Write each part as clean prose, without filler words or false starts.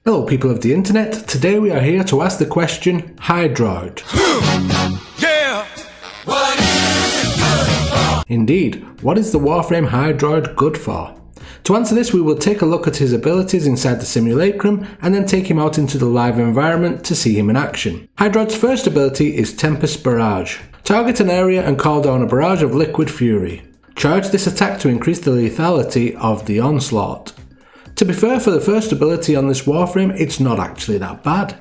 Hello people of the internet, today we are here to ask the question, Hydroid. Yeah! What is it good for? Indeed, what is the Warframe Hydroid good for? To answer this we will take a look at his abilities inside the simulacrum and then take him out into the live environment to see him in action. Hydroid's first ability is Tempest Barrage. Target an area and call down a barrage of liquid fury. Charge this attack to increase the lethality of the onslaught. To be fair, for the first ability on this Warframe, it's not actually that bad.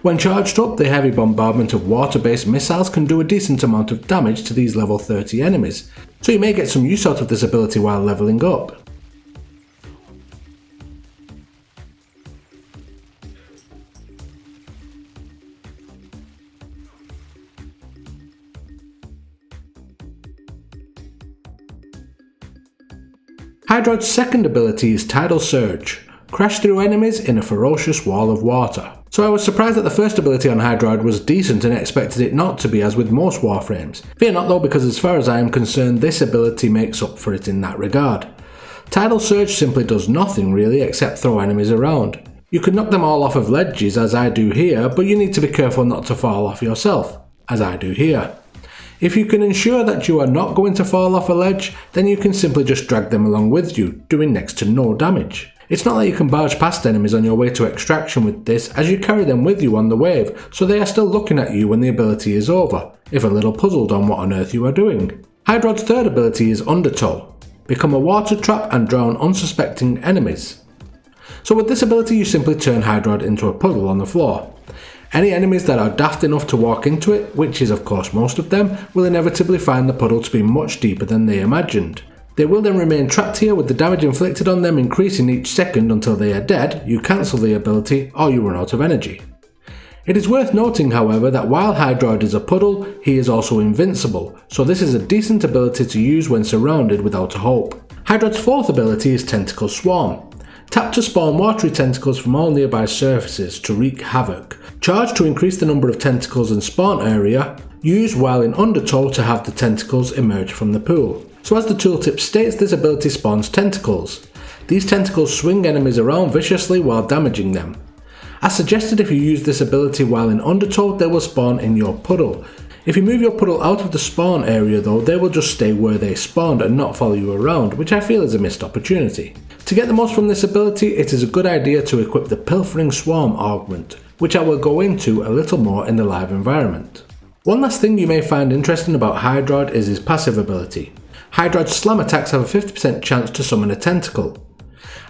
When charged up, the heavy bombardment of water-based missiles can do a decent amount of damage to these level 30 enemies, so you may get some use out of this ability while leveling up. Hydroid's second ability is Tidal Surge. Crash through enemies in a ferocious wall of water. So I was surprised that the first ability on Hydroid was decent and expected it not to be, as with most Warframes. Fear not though, because as far as I am concerned this ability makes up for it in that regard. Tidal Surge simply does nothing really except throw enemies around. You could knock them all off of ledges as I do here, but you need to be careful not to fall off yourself, as I do here. If you can ensure that you are not going to fall off a ledge, then you can simply just drag them along with you, doing next to no damage. It's not that you can barge past enemies on your way to extraction with this, as you carry them with you on the wave, so they are still looking at you when the ability is over, if a little puzzled on what on earth you are doing. Hydroid's third ability is Undertow. Become a water trap and drown unsuspecting enemies. So with this ability you simply turn Hydroid into a puddle on the floor. Any enemies that are daft enough to walk into it, which is of course most of them, will inevitably find the puddle to be much deeper than they imagined. They will then remain trapped here with the damage inflicted on them increasing each second until they are dead, you cancel the ability, or you run out of energy. It is worth noting however that while Hydroid is a puddle, he is also invincible, so this is a decent ability to use when surrounded without a hope. Hydroid's fourth ability is Tentacle Swarm. Tap to spawn watery tentacles from all nearby surfaces to wreak havoc. Charge to increase the number of tentacles and spawn area. Use while in Undertow to have the tentacles emerge from the pool. So as the tooltip states, this ability spawns tentacles. These tentacles swing enemies around viciously while damaging them. As suggested, if you use this ability while in Undertow, they will spawn in your puddle. If you move your puddle out of the spawn area though, they will just stay where they spawned and not follow you around, which I feel is a missed opportunity. To get the most from this ability, it is a good idea to equip the Pilfering Swarm augment, which I will go into a little more in the live environment. One last thing you may find interesting about Hydroid is his passive ability. Hydroid's slam attacks have a 50% chance to summon a tentacle.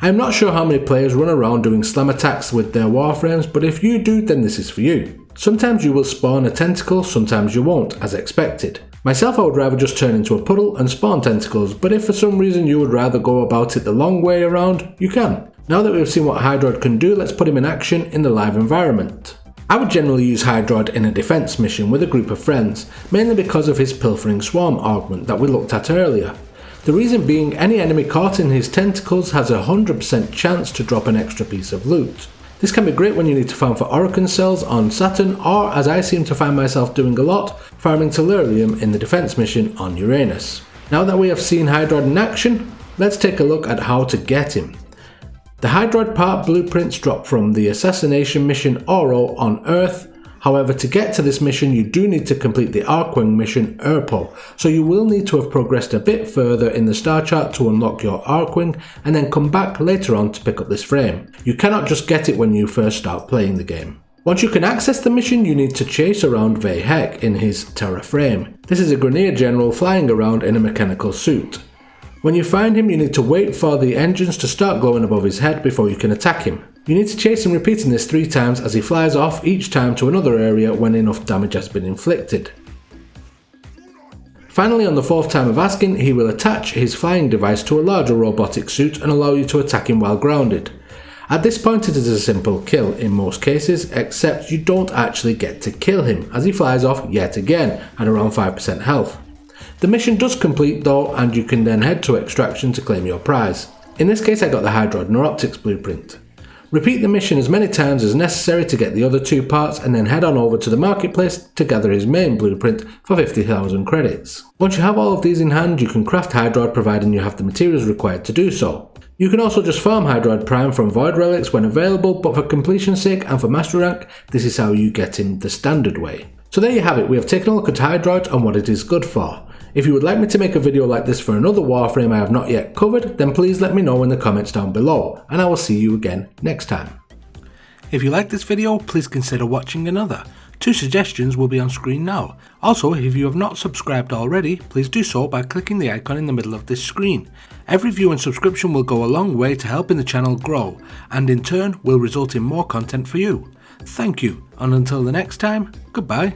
I am not sure how many players run around doing slam attacks with their Warframes, but if you do, then this is for you. Sometimes you will spawn a tentacle, sometimes you won't, as expected. Myself, I would rather just turn into a puddle and spawn tentacles, but if for some reason you would rather go about it the long way around, you can. Now that we've seen what Hydroid can do, let's put him in action in the live environment. I would generally use Hydroid in a defense mission with a group of friends, mainly because of his Pilfering Swarm augment that we looked at earlier. The reason being, any enemy caught in his tentacles has a 100% chance to drop an extra piece of loot. This can be great when you need to farm for Orokin cells on Saturn, or as I seem to find myself doing a lot, farming Tellurium in the defense mission on Uranus. Now that we have seen Hydroid in action, let's take a look at how to get him. The Hydroid part blueprints drop from the assassination mission Oro on Earth. However, to get to this mission you do need to complete the Arkwing mission Urpo, so you will need to have progressed a bit further in the star chart to unlock your Arkwing and then come back later on to pick up this frame. You cannot just get it when you first start playing the game. Once you can access the mission, you need to chase around Vehek in his Terra frame. This is a Grenadier General flying around in a mechanical suit. When you find him, you need to wait for the engines to start glowing above his head before you can attack him. You need to chase him, repeating this 3 times as he flies off each time to another area when enough damage has been inflicted. Finally, on the 4th time of asking, he will attach his flying device to a larger robotic suit and allow you to attack him while grounded. At this point it is a simple kill in most cases, except you don't actually get to kill him as he flies off yet again at around 5% health. The mission does complete though, and you can then head to extraction to claim your prize. In this case I got the Hydroid Neuroptics blueprint. Repeat the mission as many times as necessary to get the other 2 parts, and then head on over to the marketplace to gather his main blueprint for 50,000 credits. Once you have all of these in hand, you can craft Hydroid providing you have the materials required to do so. You can also just farm Hydroid Prime from Void Relics when available, but for completion's sake and for Master Rank, this is how you get him the standard way. So there you have it, we have taken a look at Hydroid and what it is good for. If you would like me to make a video like this for another Warframe I have not yet covered, then please let me know in the comments down below, and I will see you again next time. If you like this video, please consider watching another. 2 suggestions will be on screen now. Also, if you have not subscribed already, please do so by clicking the icon in the middle of this screen. Every view and subscription will go a long way to helping the channel grow, and in turn will result in more content for you. Thank you, and until the next time, goodbye.